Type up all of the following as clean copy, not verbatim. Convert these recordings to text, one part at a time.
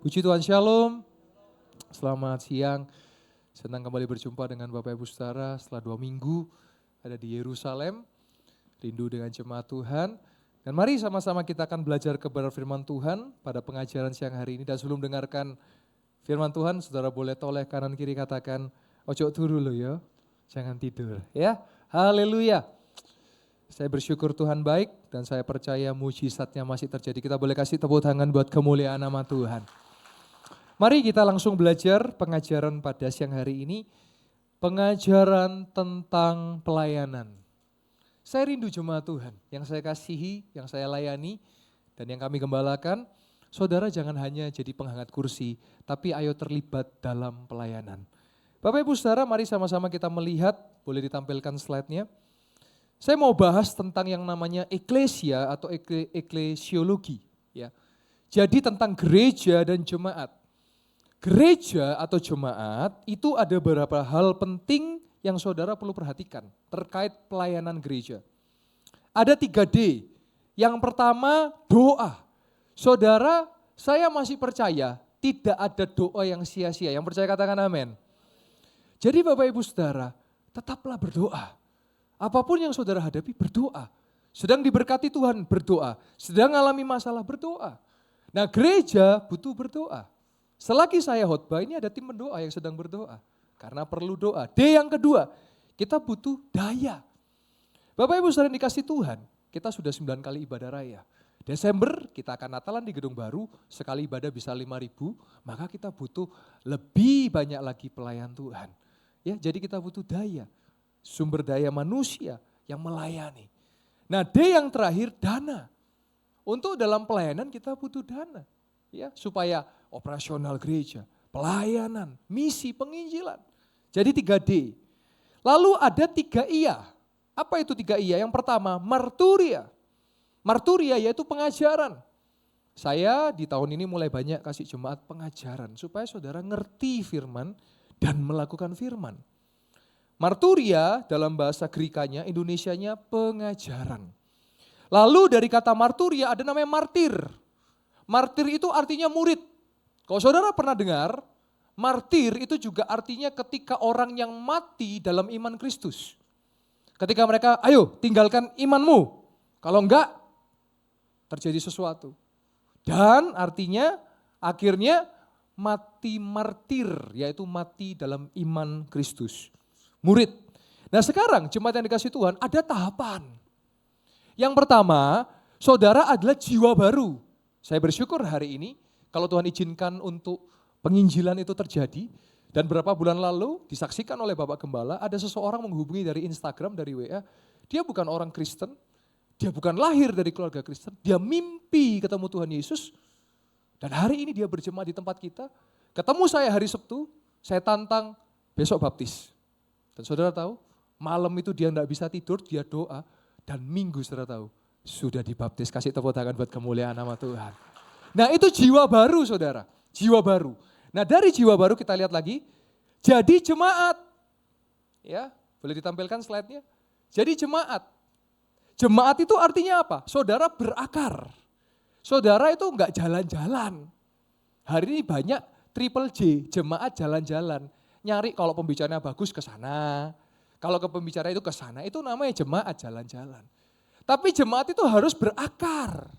Puji Tuhan, Shalom. Selamat siang. Senang kembali berjumpa dengan Bapak Ibu Saudara setelah 2 minggu ada di Yerusalem. Rindu dengan jemaat Tuhan. Dan mari sama-sama kita akan belajar kebenaran firman Tuhan pada pengajaran siang hari ini. Dan sebelum dengarkan firman Tuhan, saudara boleh toleh kanan kiri katakan, ojo turu lo ya, jangan tidur. Ya, haleluya. Saya bersyukur Tuhan baik dan saya percaya mujizatnya masih terjadi. Kita boleh kasih tepuk tangan buat kemuliaan nama Tuhan. Mari kita langsung belajar pengajaran pada siang hari ini. Pengajaran tentang pelayanan. Saya rindu jemaat Tuhan yang saya kasihi, yang saya layani, dan yang kami gembalakan. Saudara jangan hanya jadi penghangat kursi, tapi ayo terlibat dalam pelayanan. Bapak Ibu Saudara, mari sama-sama kita melihat, boleh ditampilkan slide-nya. Saya mau bahas tentang yang namanya eklesia atau eklesiologi. Ya. Jadi tentang gereja dan jemaat. Gereja atau jemaat itu ada beberapa hal penting yang saudara perlu perhatikan terkait pelayanan gereja. Ada 3D. Yang pertama doa. Saudara, saya masih percaya tidak ada doa yang sia-sia. Yang percaya katakan amin. Jadi Bapak Ibu Saudara, tetaplah berdoa. Apapun yang saudara hadapi berdoa. Sedang diberkati Tuhan berdoa. Sedang alami masalah berdoa. Nah gereja butuh berdoa. Selagi saya khotbah ini ada tim pendoa yang sedang berdoa. Karena perlu doa. D yang kedua, kita butuh daya. Bapak Ibu Saudara dikasih Tuhan, kita sudah 9 kali ibadah raya. Desember kita akan Natalan di gedung baru, sekali ibadah bisa 5.000, maka kita butuh lebih banyak lagi pelayan Tuhan. Ya, jadi kita butuh daya, sumber daya manusia yang melayani. Nah D yang terakhir, dana. Untuk dalam pelayanan kita butuh dana. Ya, supaya operasional gereja, pelayanan, misi, penginjilan. Jadi 3D. Lalu ada 3 IA. Apa itu 3 IA? Yang pertama, marturia. Marturia yaitu pengajaran. Saya di tahun ini mulai banyak kasih jemaat pengajaran supaya saudara ngerti firman dan melakukan firman. Marturia dalam bahasa Grekanya, Indonesianya pengajaran. Lalu dari kata marturia ada namanya martir. Martir itu artinya murid. Kalau saudara pernah dengar, martir itu juga artinya ketika orang yang mati dalam iman Kristus. Ketika mereka, ayo tinggalkan imanmu. Kalau enggak, terjadi sesuatu. Dan artinya akhirnya mati martir, yaitu mati dalam iman Kristus. Murid. Nah sekarang jemaat yang dikasih Tuhan ada tahapan. Yang pertama, saudara adalah jiwa baru. Saya bersyukur hari ini kalau Tuhan izinkan untuk penginjilan itu terjadi. Dan beberapa bulan lalu disaksikan oleh Bapak Gembala ada seseorang menghubungi dari Instagram, dari WA. Dia bukan orang Kristen, dia bukan lahir dari keluarga Kristen. Dia mimpi ketemu Tuhan Yesus. Dan hari ini dia berjemaah di tempat kita. Ketemu saya hari Sabtu, saya tantang besok baptis. Dan saudara tahu, malam itu dia enggak bisa tidur, dia doa. Dan minggu saudara tahu, sudah dibaptis. Kasih tepuk tangan buat kemuliaan nama Tuhan. Nah itu jiwa baru saudara, jiwa baru. Nah dari jiwa baru kita lihat lagi, jadi jemaat. Ya, boleh ditampilkan slide-nya. Jadi jemaat. Jemaat itu artinya apa? Saudara berakar. Saudara itu enggak jalan-jalan. Hari ini banyak triple J, jemaat jalan-jalan. Nyari kalau pembicaranya bagus ke sana. Kalau ke pembicara itu ke sana, itu namanya jemaat jalan-jalan. Tapi jemaat itu harus berakar.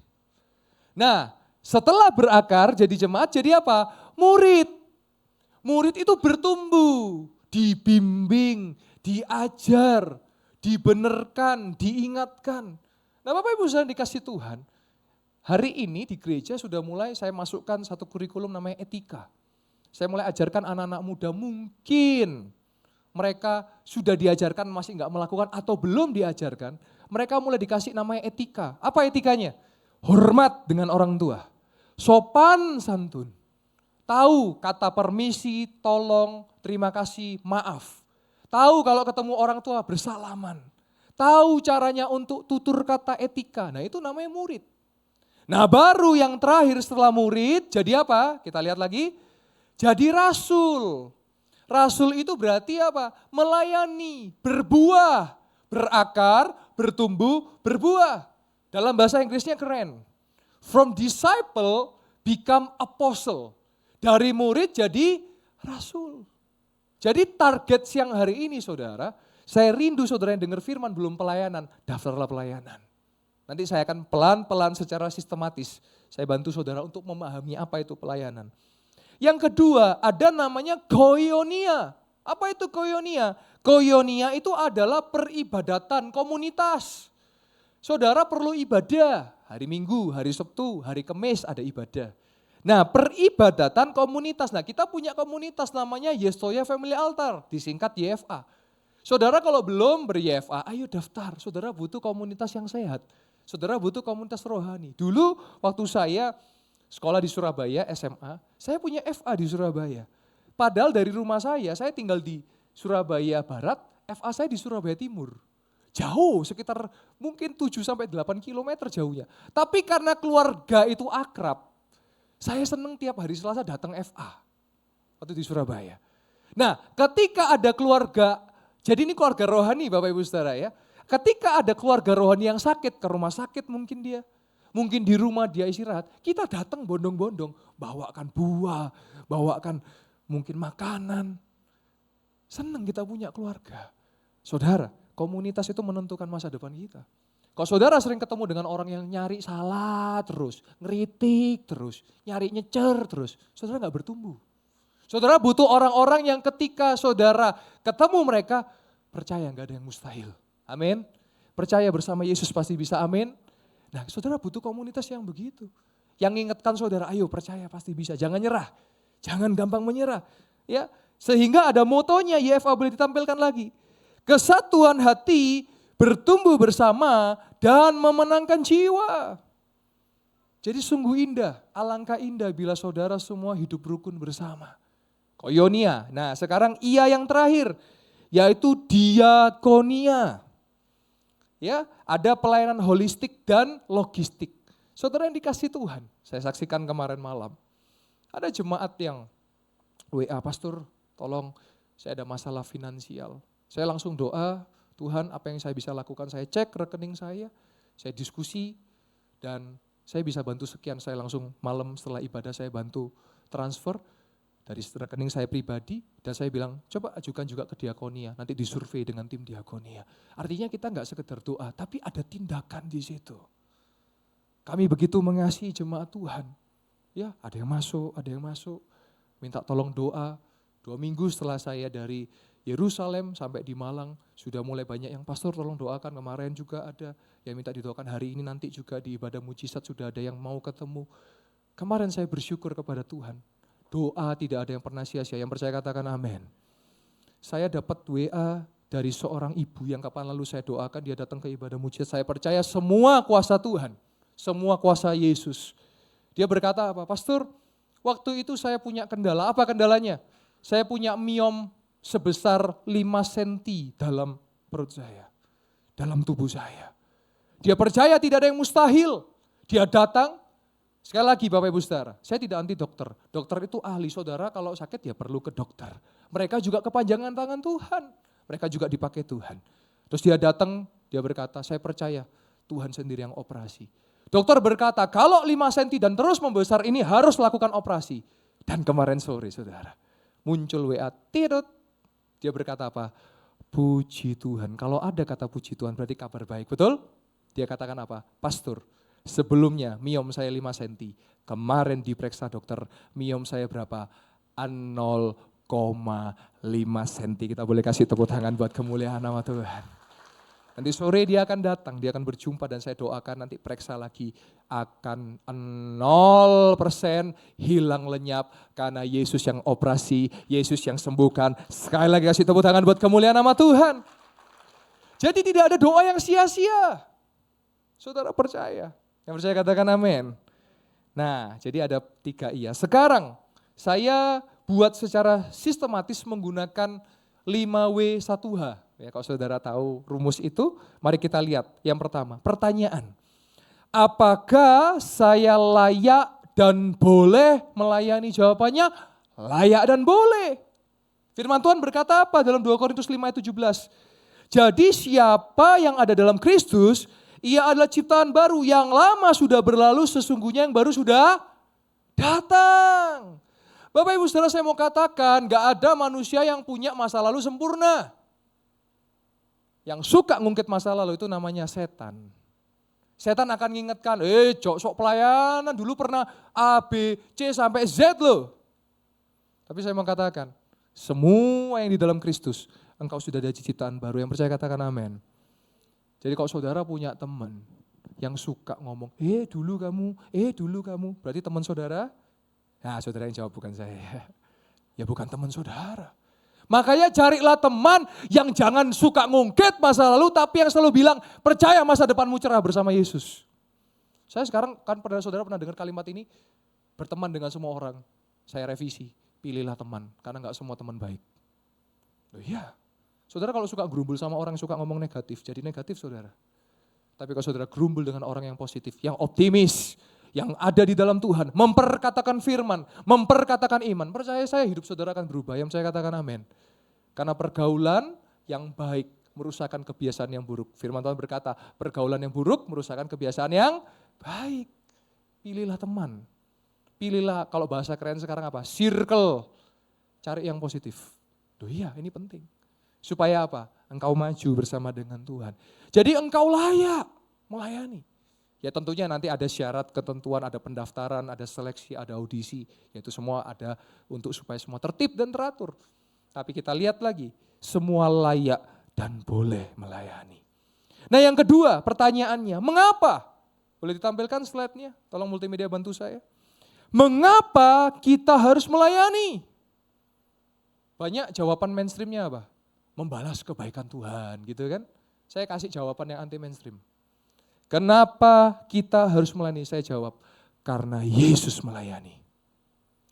Nah, setelah berakar jadi jemaat jadi apa? Murid. Murid itu bertumbuh, dibimbing, diajar, dibenarkan, diingatkan. Nah Bapak Ibu Saudara dikasih Tuhan, hari ini di gereja sudah mulai saya masukkan satu kurikulum namanya etika. Saya mulai ajarkan anak-anak muda mungkin mereka sudah diajarkan masih enggak melakukan atau belum diajarkan. Mereka mulai dikasih namanya etika. Apa etikanya? Hormat dengan orang tua. Sopan santun. Tahu kata permisi, tolong, terima kasih, maaf. Tahu kalau ketemu orang tua bersalaman. Tahu caranya untuk tutur kata etika. Nah itu namanya murid. Nah baru yang terakhir setelah murid jadi apa? Kita lihat lagi. Jadi rasul. Rasul itu berarti apa? Melayani, berbuah, berakar, bertumbuh, berbuah. Dalam bahasa Inggrisnya keren. From disciple become apostle. Dari murid jadi rasul. Jadi target siang hari ini saudara, saya rindu saudara yang dengar firman belum pelayanan, daftarlah pelayanan. Nanti saya akan pelan-pelan secara sistematis, saya bantu saudara untuk memahami apa itu pelayanan. Yang kedua, ada namanya koinonia. Apa itu koinonia? Koinonia itu adalah peribadatan komunitas. Saudara perlu ibadah, hari Minggu, hari Sabtu, hari Kamis ada ibadah. Nah, peribadatan komunitas. Nah, kita punya komunitas namanya Yestoya Family Altar, disingkat YFA. Saudara kalau belum ber-YFA, ayo daftar. Saudara butuh komunitas yang sehat. Saudara butuh komunitas rohani. Dulu waktu saya sekolah di Surabaya, SMA, saya punya FA di Surabaya. Padahal dari rumah saya tinggal di Surabaya Barat, FA saya di Surabaya Timur. Jauh, sekitar mungkin 7-8 kilometer jauhnya. Tapi karena keluarga itu akrab, saya senang tiap hari Selasa datang FA, waktu di Surabaya. Nah ketika ada keluarga, jadi ini keluarga rohani Bapak Ibu Saudara ya. Ketika ada keluarga rohani yang sakit, ke rumah sakit mungkin dia, mungkin di rumah dia istirahat, kita datang bondong-bondong, bawakan buah, bawakan mungkin makanan. Senang kita punya keluarga. Saudara, komunitas itu menentukan masa depan kita. Kalau saudara sering ketemu dengan orang yang nyari salah terus, ngeritik terus, nyari nyecer terus, saudara gak bertumbuh. Saudara butuh orang-orang yang ketika saudara ketemu mereka, percaya gak ada yang mustahil. Amin. Percaya bersama Yesus pasti bisa, amin. Nah saudara butuh komunitas yang begitu. Yang ingatkan saudara, ayo percaya pasti bisa, jangan nyerah. Jangan gampang menyerah. Ya, sehingga ada motonya YFA boleh ditampilkan lagi. Kesatuan hati, bertumbuh bersama dan memenangkan jiwa. Jadi sungguh indah, alangkah indah bila saudara semua hidup rukun bersama. Koinonia. Nah sekarang ia yang terakhir, yaitu diakonia. Ya, ada pelayanan holistik dan logistik. Saudara yang dikasih Tuhan, saya saksikan kemarin malam. Ada jemaat yang WA, pastor tolong saya ada masalah finansial. Saya langsung doa, Tuhan apa yang saya bisa lakukan, saya cek rekening saya diskusi dan saya bisa bantu sekian. Saya langsung malam setelah ibadah saya bantu transfer dari rekening saya pribadi dan saya bilang coba ajukan juga ke diakonia, nanti disurvei dengan tim diakonia. Artinya kita enggak sekedar doa, tapi ada tindakan di situ. Kami begitu mengasihi jemaat Tuhan. Ya, ada yang masuk, minta tolong doa. 2 minggu setelah saya dari Yerusalem sampai di Malang, sudah mulai banyak yang pastor tolong doakan, kemarin juga ada yang minta didoakan, hari ini nanti juga di ibadah mujizat sudah ada yang mau ketemu. Kemarin saya bersyukur kepada Tuhan, doa tidak ada yang pernah sia-sia, yang percaya katakan amin. Saya dapat WA dari seorang ibu yang kapan lalu saya doakan, dia datang ke ibadah mujizat, saya percaya semua kuasa Tuhan, semua kuasa Yesus. Dia berkata apa? Pastor, waktu itu saya punya kendala. Apa kendalanya? Saya punya miom sebesar 5 cm dalam perut saya, dalam tubuh saya. Dia percaya tidak ada yang mustahil. Dia datang, sekali lagi Bapak Ibu Saudara, saya tidak anti dokter. Dokter itu ahli, saudara kalau sakit ya perlu ke dokter. Mereka juga kepanjangan tangan Tuhan. Mereka juga dipakai Tuhan. Terus dia datang, dia berkata, saya percaya Tuhan sendiri yang operasi. Dokter berkata, kalau 5 cm dan terus membesar ini harus lakukan operasi. Dan kemarin sore saudara, muncul WA, tirut. Dia berkata apa? Puji Tuhan. Kalau ada kata puji Tuhan berarti kabar baik, betul? Dia katakan apa? Pastor, sebelumnya miom saya 5 cm. Kemarin diperiksa dokter, miom saya berapa? 0,5 cm. Kita boleh kasih tepuk tangan buat kemuliaan nama Tuhan. Nanti sore dia akan datang, dia akan berjumpa dan saya doakan nanti periksa lagi akan 0% hilang lenyap karena Yesus yang operasi, Yesus yang sembuhkan. Sekali lagi kasih tepuk tangan buat kemuliaan nama Tuhan. Jadi tidak ada doa yang sia-sia. Saudara percaya, yang percaya katakan amin. Nah jadi ada 3 iya. Sekarang saya buat secara sistematis menggunakan 5W1H. Ya, kalau saudara tahu rumus itu, mari kita lihat. Yang pertama, pertanyaan. Apakah saya layak dan boleh melayani? Jawabannya, layak dan boleh. Firman Tuhan berkata apa dalam 2 Korintus 5 ayat 17? Jadi siapa yang ada dalam Kristus, ia adalah ciptaan baru. Yang lama sudah berlalu, sesungguhnya yang baru sudah datang. Bapak Ibu Saudara, saya mau katakan, gak ada manusia yang punya masa lalu sempurna. Yang suka ngungkit masa lalu itu namanya setan. Setan akan mengingatkan, sok pelayanan dulu pernah A, B, C sampai Z loh. Tapi saya mau katakan, semua yang di dalam Kristus, engkau sudah ada ciptaan baru. Yang percaya katakan amin. Jadi kalau saudara punya teman yang suka ngomong, dulu kamu, berarti teman saudara? Nah, saudara yang jawab bukan saya. Ya bukan teman saudara. Makanya carilah teman yang jangan suka ngungkit masa lalu, tapi yang selalu bilang, percaya masa depanmu cerah bersama Yesus. Saya sekarang kan saudara pernah dengar kalimat ini, berteman dengan semua orang. Saya revisi, pilihlah teman, karena gak semua teman baik. Loh iya, saudara kalau suka gerumbul sama orang yang suka ngomong negatif, jadi negatif saudara. Tapi kalau saudara gerumbul dengan orang yang positif, yang optimis, yang ada di dalam Tuhan, memperkatakan firman, memperkatakan iman, percaya saya hidup saudara akan berubah. Yang saya katakan amin. Karena pergaulan yang baik merusakkan kebiasaan yang buruk. Firman Tuhan berkata, pergaulan yang buruk merusakkan kebiasaan yang baik. Pilihlah teman. Pilihlah, kalau bahasa keren sekarang apa? Circle. Cari yang positif. Loh iya, ini penting. Supaya apa? Engkau maju bersama dengan Tuhan. Jadi engkau layak melayani. Ya tentunya nanti ada syarat, ketentuan, ada pendaftaran, ada seleksi, ada audisi. Yaitu semua ada untuk supaya semua tertib dan teratur. Tapi kita lihat lagi, semua layak dan boleh melayani. Nah yang kedua pertanyaannya, mengapa? Boleh ditampilkan slide-nya? Tolong multimedia bantu saya. Mengapa kita harus melayani? Banyak jawaban mainstreamnya apa? Membalas kebaikan Tuhan gitu kan. Saya kasih jawaban yang anti mainstream. Kenapa kita harus melayani? Saya jawab, karena Yesus melayani.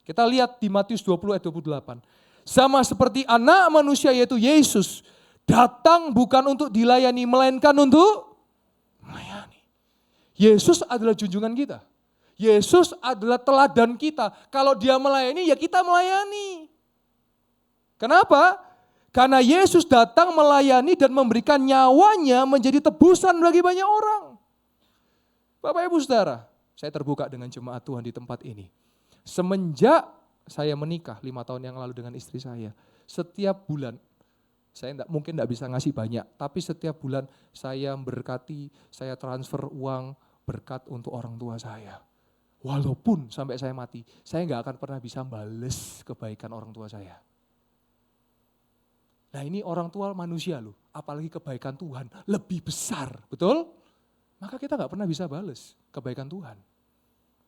Kita lihat di Matius 20 ayat 28. Sama seperti anak manusia yaitu Yesus, datang bukan untuk dilayani, melainkan untuk melayani. Yesus adalah junjungan kita. Yesus adalah teladan kita. Kalau dia melayani, ya kita melayani. Kenapa? Karena Yesus datang melayani dan memberikan nyawanya menjadi tebusan bagi banyak orang. Bapak Ibu Saudara, saya terbuka dengan jemaat Tuhan di tempat ini. Semenjak saya menikah 5 tahun yang lalu dengan istri saya, setiap bulan, saya mungkin tidak bisa ngasih banyak, tapi setiap bulan saya berkati, saya transfer uang berkat untuk orang tua saya. Walaupun sampai saya mati, saya nggak akan pernah bisa bales kebaikan orang tua saya. Nah ini orang tua manusia loh, apalagi kebaikan Tuhan lebih besar, betul? Maka kita nggak pernah bisa bales kebaikan Tuhan.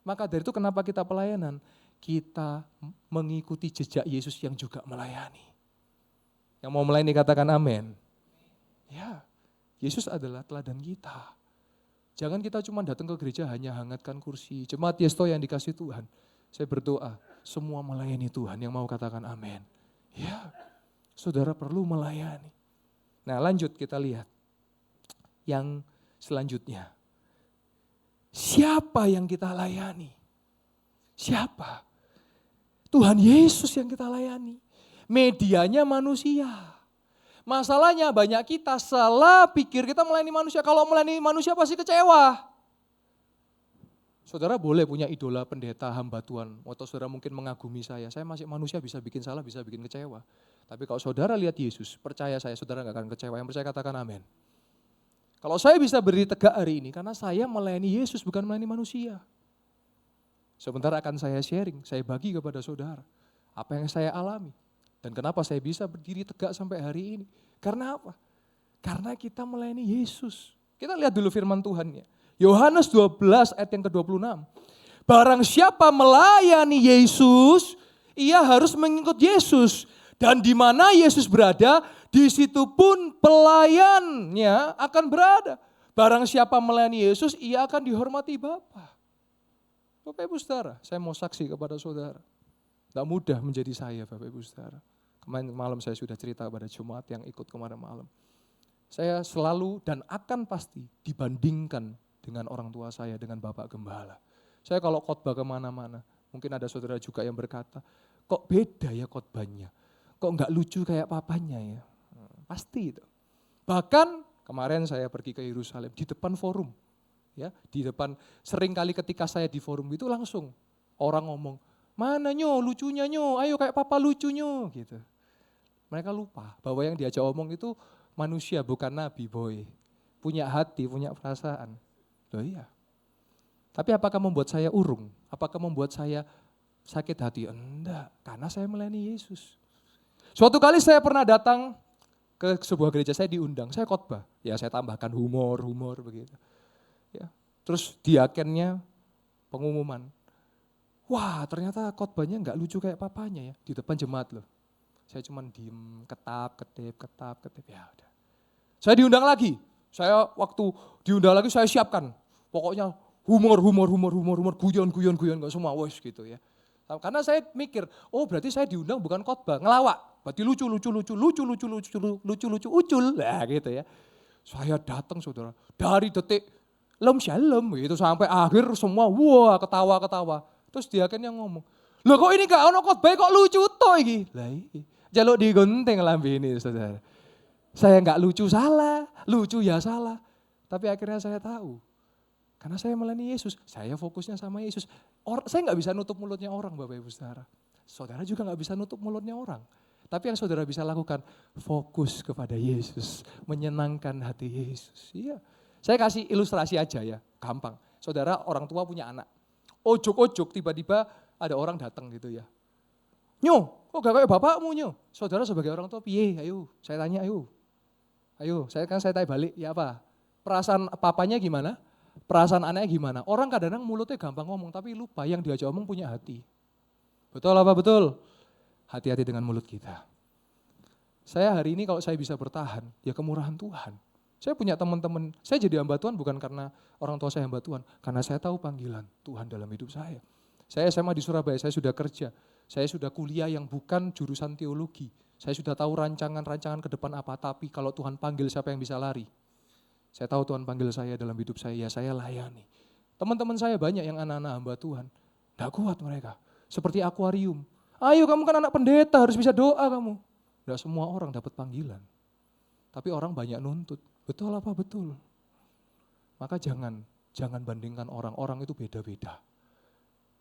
Maka dari itu kenapa kita pelayanan? Kita mengikuti jejak Yesus yang juga melayani. Yang mau melayani katakan amin. Ya, Yesus adalah teladan kita. Jangan kita cuma datang ke gereja hanya hangatkan kursi. Jemaat Yesto yang dikasih Tuhan. Saya berdoa, semua melayani Tuhan yang mau katakan amin. Ya, saudara perlu melayani. Nah lanjut kita lihat. Yang selanjutnya, siapa yang kita layani? Siapa? Tuhan Yesus yang kita layani. Medianya manusia. Masalahnya banyak kita salah pikir kita melayani manusia. Kalau melayani manusia pasti kecewa. Saudara boleh punya idola pendeta hamba Tuhan. Atau saudara mungkin mengagumi saya masih manusia, bisa bikin salah, bisa bikin kecewa. Tapi kalau saudara lihat Yesus, percaya saya, saudara gak akan kecewa. Yang percaya katakan amin. Kalau saya bisa berdiri tegak hari ini, karena saya melayani Yesus bukan melayani manusia. Sebentar akan saya sharing, saya bagi kepada saudara. Apa yang saya alami. Dan kenapa saya bisa berdiri tegak sampai hari ini. Karena apa? Karena kita melayani Yesus. Kita lihat dulu firman Tuhannya. Yohanes 12 ayat yang ke-26. Barang siapa melayani Yesus, ia harus mengikut Yesus. Dan di mana Yesus berada, di situ pun pelayannya akan berada. Barang siapa melayani Yesus, ia akan dihormati Bapa. Bapak Ibu Saudara, saya mau saksi kepada saudara. Tidak mudah menjadi saya Bapak Ibu Saudara. Kemarin malam saya sudah cerita kepada jemaat yang ikut kemarin malam. Saya selalu dan akan pasti dibandingkan dengan orang tua saya, dengan Bapak Gembala. Saya kalau khotbah kemana-mana, mungkin ada saudara juga yang berkata, kok beda ya khotbahnya? Kok enggak lucu kayak papanya ya? Pasti itu. Bahkan kemarin saya pergi ke Yerusalem di depan forum. Ya, di depan, sering kali ketika saya di forum itu langsung orang ngomong, Mana nyo lucunya nyo, ayo kayak papa lucu nyo gitu. Mereka lupa bahwa yang diajak omong itu manusia bukan nabi boy. Punya hati, punya perasaan. Loh iya. Tapi apakah membuat saya urung? Apakah membuat saya sakit hati? Enggak, karena saya melayani Yesus. Suatu kali saya pernah datang ke sebuah gereja, saya diundang, saya khotbah. Ya saya tambahkan humor begitu. Ya. Terus diakennya pengumuman. Wah ternyata khotbahnya enggak lucu kayak papanya ya, di depan jemaat loh. Saya cuma diem, ketip, ya udah. Saya diundang lagi, saya waktu diundang lagi saya siapkan. Pokoknya humor, guyon, enggak semua, wes gitu ya. Karena saya mikir, oh berarti saya diundang bukan khotbah, ngelawak. Berarti lucu, ucul, nah gitu ya. Saya datang saudara, dari detik shalom gitu sampai akhir semua, wah ketawa. Terus dia kan yang ngomong, loh kok ini gak ono khotbah kok lucu toh iki. Lah iki, jaluk digunting lambe ini saudara. Saya gak lucu salah, lucu ya salah. Tapi akhirnya saya tahu, karena saya melayani Yesus, saya fokusnya sama Yesus. Saya gak bisa nutup mulutnya orang Bapak Ibu Saudara. Saudara juga gak bisa nutup mulutnya orang. Tapi yang saudara bisa lakukan, fokus kepada Yesus, menyenangkan hati Yesus. Iya. Saya kasih ilustrasi aja ya, gampang. Saudara orang tua punya anak. Ojok-ojok tiba-tiba ada orang datang gitu ya. Nyo, kok gak kayak bapakmu nyo? Saudara sebagai orang tua, piye? Ayo, saya tanya ayo. Ayo, saya tanya balik, ya apa? Perasaan papanya gimana? Perasaan anaknya gimana? Orang kadang-kadang mulutnya gampang ngomong, tapi lupa yang diajak omong punya hati. Betul apa betul? Hati-hati dengan mulut kita. Saya hari ini kalau saya bisa bertahan, ya kemurahan Tuhan. Saya punya teman-teman, saya jadi hamba Tuhan bukan karena orang tua saya hamba Tuhan, karena saya tahu panggilan Tuhan dalam hidup saya. Saya SMA di Surabaya, saya sudah kerja, saya sudah kuliah yang bukan jurusan teologi. Saya sudah tahu rancangan-rancangan ke depan apa, tapi kalau Tuhan panggil siapa yang bisa lari? Saya tahu Tuhan panggil saya dalam hidup saya, ya saya layani. Teman-teman saya banyak yang anak-anak hamba Tuhan, tidak kuat mereka. Seperti akuarium, ayo kamu kan anak pendeta harus bisa doa kamu. Tidak semua orang dapat panggilan, tapi orang banyak nuntut. Betul apa betul? Maka jangan bandingkan orang itu beda-beda.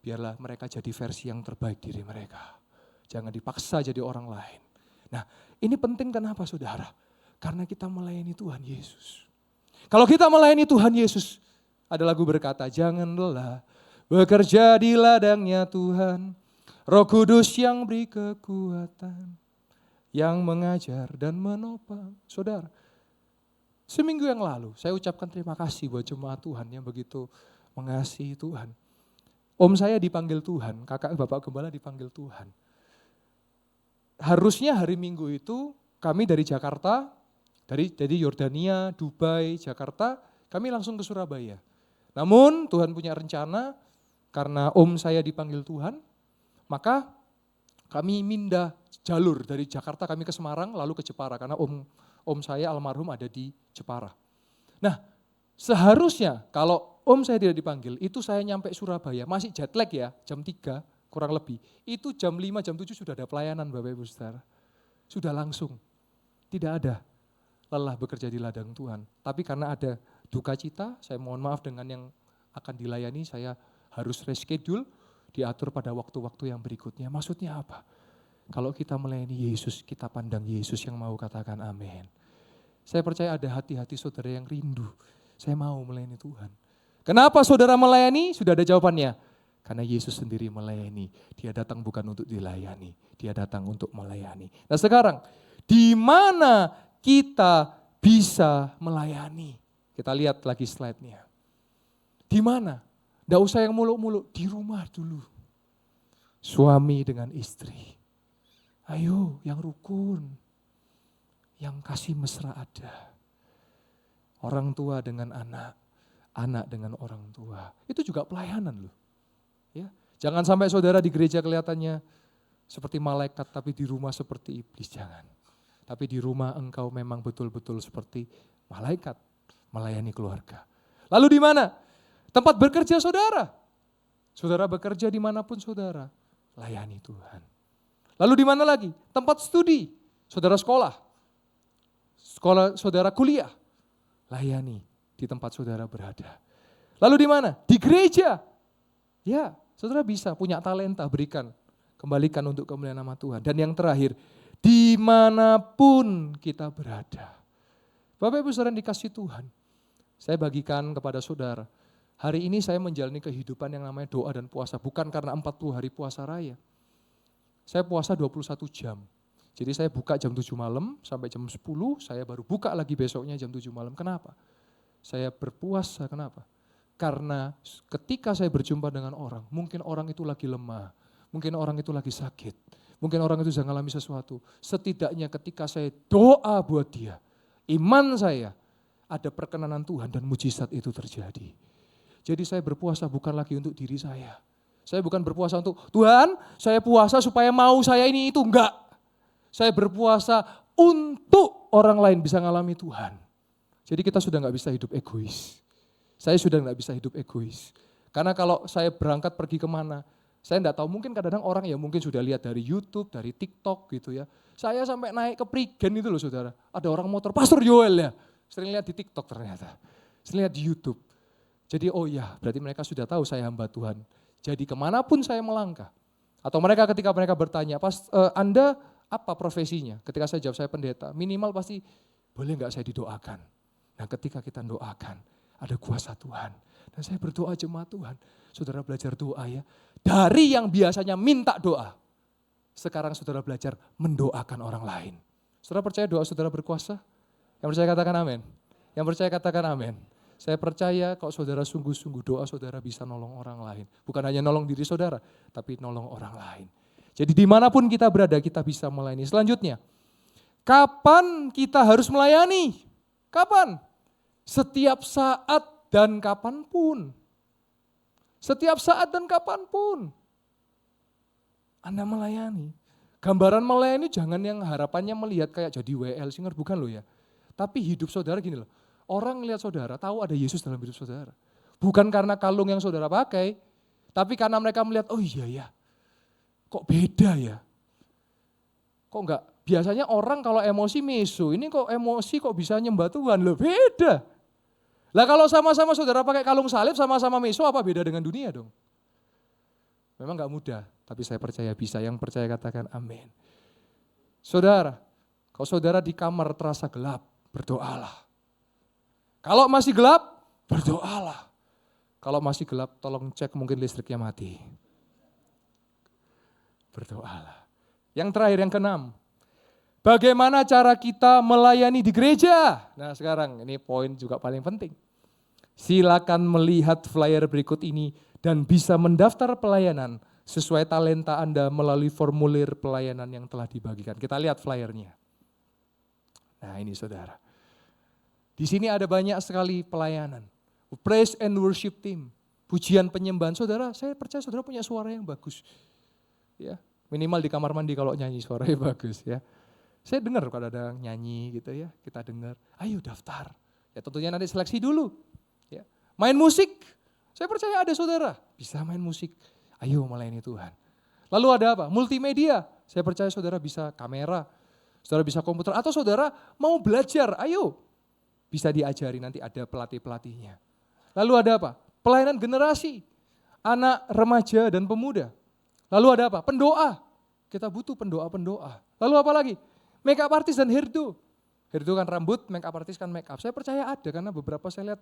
Biarlah mereka jadi versi yang terbaik diri mereka. Jangan dipaksa jadi orang lain. Nah ini penting kenapa saudara? Karena kita melayani Tuhan Yesus. Kalau kita melayani Tuhan Yesus, ada lagu berkata, jangan lelah bekerja di ladangnya Tuhan. Roh Kudus yang beri kekuatan, yang mengajar dan menopang. Saudara, seminggu yang lalu saya ucapkan terima kasih buat jemaat Tuhan yang begitu mengasihi Tuhan. Om saya dipanggil Tuhan, kakak bapak gembala dipanggil Tuhan. Harusnya hari Minggu itu kami dari Jakarta, dari Yordania, Dubai, Jakarta, kami langsung ke Surabaya. Namun Tuhan punya rencana, karena om saya dipanggil Tuhan, maka kami mindah jalur dari Jakarta kami ke Semarang lalu ke Jepara karena om saya almarhum ada di Jepara. Nah seharusnya kalau om saya tidak dipanggil itu saya nyampe Surabaya masih jet lag ya jam 3 kurang lebih. Itu jam 5 jam 7 sudah ada pelayanan Bapak Ibu Saudara. Sudah langsung. Tidak ada lelah bekerja di ladang Tuhan. Tapi karena ada duka cita saya mohon maaf dengan yang akan dilayani saya harus reschedule. Diatur pada waktu-waktu yang berikutnya. Maksudnya apa? Kalau kita melayani Yesus, kita pandang Yesus yang mau katakan amin. Saya percaya ada hati-hati saudara yang rindu. Saya mau melayani Tuhan. Kenapa saudara melayani? Sudah ada jawabannya. Karena Yesus sendiri melayani. Dia datang bukan untuk dilayani. Dia datang untuk melayani. Nah sekarang, di mana kita bisa melayani? Kita lihat lagi slide-nya. Di mana? Tidak usah yang muluk-muluk, di rumah dulu. Suami dengan istri. Ayo yang rukun. Yang kasih mesra ada. Orang tua dengan anak. Anak dengan orang tua. Itu juga pelayanan loh. Ya, jangan sampai saudara di gereja kelihatannya seperti malaikat tapi di rumah seperti iblis. Jangan. Tapi di rumah engkau memang betul-betul seperti malaikat. Melayani keluarga. Lalu di mana? Tempat bekerja saudara. Saudara bekerja dimanapun saudara, layani Tuhan. Lalu di mana lagi? Tempat studi, saudara sekolah. Saudara kuliah, layani di tempat saudara berada. Lalu di mana? Di gereja. Ya, Saudara bisa punya talenta, berikan. Kembalikan untuk kemuliaan nama Tuhan. Dan yang terakhir, dimanapun kita berada. Bapak Ibu Saudara dikasih Tuhan. Saya bagikan kepada saudara. Hari ini saya menjalani kehidupan yang namanya doa dan puasa. Bukan karena 40 hari puasa raya. Saya puasa 21 jam. Jadi saya buka jam 7 malam sampai jam 10, saya baru buka lagi besoknya jam 7 malam. Kenapa? Saya berpuasa, kenapa? Karena ketika saya berjumpa dengan orang, mungkin orang itu lagi lemah, mungkin orang itu lagi sakit, mungkin orang itu sedang mengalami sesuatu. Setidaknya ketika saya doa buat dia, iman saya ada perkenanan Tuhan dan mujizat itu terjadi. Jadi saya berpuasa bukan lagi untuk diri saya. Saya bukan berpuasa untuk, Tuhan saya puasa supaya mau saya ini itu, enggak. Saya berpuasa untuk orang lain bisa ngalami Tuhan. Jadi kita sudah enggak bisa hidup egois. Saya sudah enggak bisa hidup egois. Karena kalau saya berangkat pergi kemana, saya enggak tahu, mungkin kadang-kadang orang ya mungkin sudah lihat dari YouTube, dari TikTok gitu ya. Saya sampai naik ke Prigen itu loh saudara. Ada orang motor, Pastor Joel ya. Sering lihat di TikTok ternyata. Sering lihat di YouTube. Jadi oh ya, berarti mereka sudah tahu saya hamba Tuhan. Jadi kemanapun saya melangkah. Atau mereka ketika mereka bertanya, Anda apa profesinya? Ketika saya jawab saya pendeta, minimal pasti boleh enggak saya didoakan. Nah ketika kita doakan, ada kuasa Tuhan. Dan saya berdoa jemaat Tuhan. Saudara belajar doa ya. Dari yang biasanya minta doa. Sekarang saudara belajar mendoakan orang lain. Saudara percaya doa saudara berkuasa? Yang percaya katakan amin. Yang percaya katakan amin. Saya percaya kalau saudara sungguh-sungguh doa saudara bisa nolong orang lain. Bukan hanya nolong diri saudara, tapi nolong orang lain. Jadi dimanapun kita berada kita bisa melayani. Selanjutnya, kapan kita harus melayani? Kapan? Setiap saat dan kapanpun. Setiap saat dan kapanpun. Anda melayani. Gambaran melayani jangan yang harapannya melihat kayak jadi WL singer, bukan loh ya. Tapi hidup saudara gini loh. Orang lihat saudara tahu ada Yesus dalam hidup saudara. Bukan karena kalung yang saudara pakai, tapi karena mereka melihat, oh iya ya, kok beda ya. Kok enggak, biasanya orang kalau emosi meso, ini kok emosi kok bisa nyembah Tuhan, loh beda. Lah kalau sama-sama saudara pakai kalung salib, sama-sama meso, apa beda dengan dunia dong? Memang enggak mudah, tapi saya percaya bisa. Yang percaya katakan amin. Saudara, kalau saudara di kamar terasa gelap, berdoalah. Kalau masih gelap, berdoalah. Kalau masih gelap, tolong cek mungkin listriknya mati. Berdoalah. Yang terakhir, yang keenam. Bagaimana cara kita melayani di gereja? Nah sekarang ini poin juga paling penting. Silakan melihat flyer berikut ini dan bisa mendaftar pelayanan sesuai talenta Anda melalui formulir pelayanan yang telah dibagikan. Kita lihat flyernya. Nah ini saudara. Di sini ada banyak sekali pelayanan. Praise and worship team. Pujian penyembahan. Saudara, saya percaya saudara punya suara yang bagus. Ya, minimal di kamar mandi kalau nyanyi suaranya bagus ya. Saya dengar kalau ada nyanyi gitu ya, kita dengar. Ayo daftar. Ya tentunya nanti seleksi dulu. Ya. Main musik. Saya percaya ada saudara bisa main musik. Ayo melayani Tuhan. Lalu ada apa? Multimedia. Saya percaya saudara bisa kamera. Saudara bisa komputer. Atau saudara mau belajar. Ayo. Bisa diajari, nanti ada pelatih-pelatihnya. Lalu ada apa? Pelayanan generasi, anak, remaja, dan pemuda. Lalu ada apa? Pendoa. Kita butuh pendoa-pendoa. Lalu apa lagi? Make up artist dan hairdo. Hairdo kan rambut, make up artist kan make up. Saya percaya ada karena beberapa saya lihat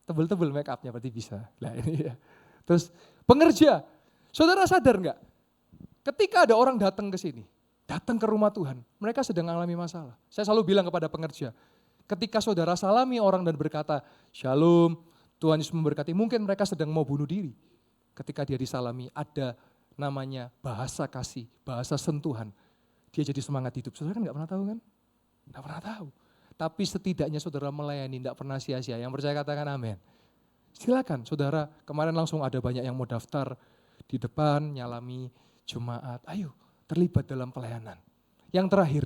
tebel-tebel make upnya, berarti bisa. Nah ini ya. Terus pengerja. Saudara sadar enggak? Ketika ada orang datang ke sini, datang ke rumah Tuhan, mereka sedang mengalami masalah. Saya selalu bilang kepada pengerja, ketika saudara salami orang dan berkata, Shalom, Tuhan Yesus memberkati, mungkin mereka sedang mau bunuh diri. Ketika dia disalami, ada namanya bahasa kasih, bahasa sentuhan. Dia jadi semangat hidup. Saudara kan gak pernah tahu kan? Gak pernah tahu. Tapi setidaknya saudara melayani, gak pernah sia-sia. Yang percaya katakan amin. Silakan saudara, kemarin langsung ada banyak yang mau daftar di depan, nyalami jemaat. Ayo, terlibat dalam pelayanan. Yang terakhir,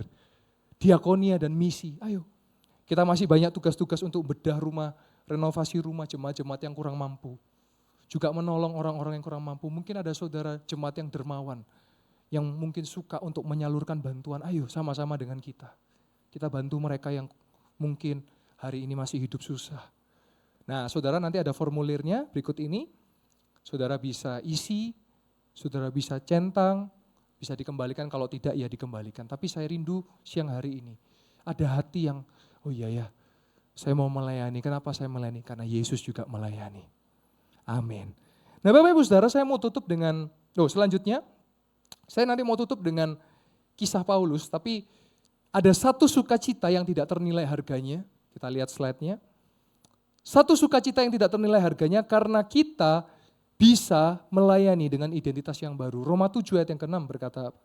diakonia dan misi. Ayo. Kita masih banyak tugas-tugas untuk bedah rumah, renovasi rumah jemaat-jemaat yang kurang mampu. Juga menolong orang-orang yang kurang mampu. Mungkin ada saudara jemaat yang dermawan, yang mungkin suka untuk menyalurkan bantuan. Ayo sama-sama dengan kita. Kita bantu mereka yang mungkin hari ini masih hidup susah. Nah saudara nanti ada formulirnya berikut ini. Saudara bisa isi, saudara bisa centang, bisa dikembalikan, kalau tidak ya dikembalikan. Tapi saya rindu siang hari ini, ada hati yang, oh iya ya, saya mau melayani. Kenapa saya melayani? Karena Yesus juga melayani. Amin. Nah Bapak Ibu Saudara, saya mau tutup dengan, selanjutnya, saya nanti mau tutup dengan kisah Paulus, tapi ada satu sukacita yang tidak ternilai harganya. Kita lihat slide-nya. Satu sukacita yang tidak ternilai harganya karena kita bisa melayani dengan identitas yang baru. Roma 7 ayat yang ke-6 berkata,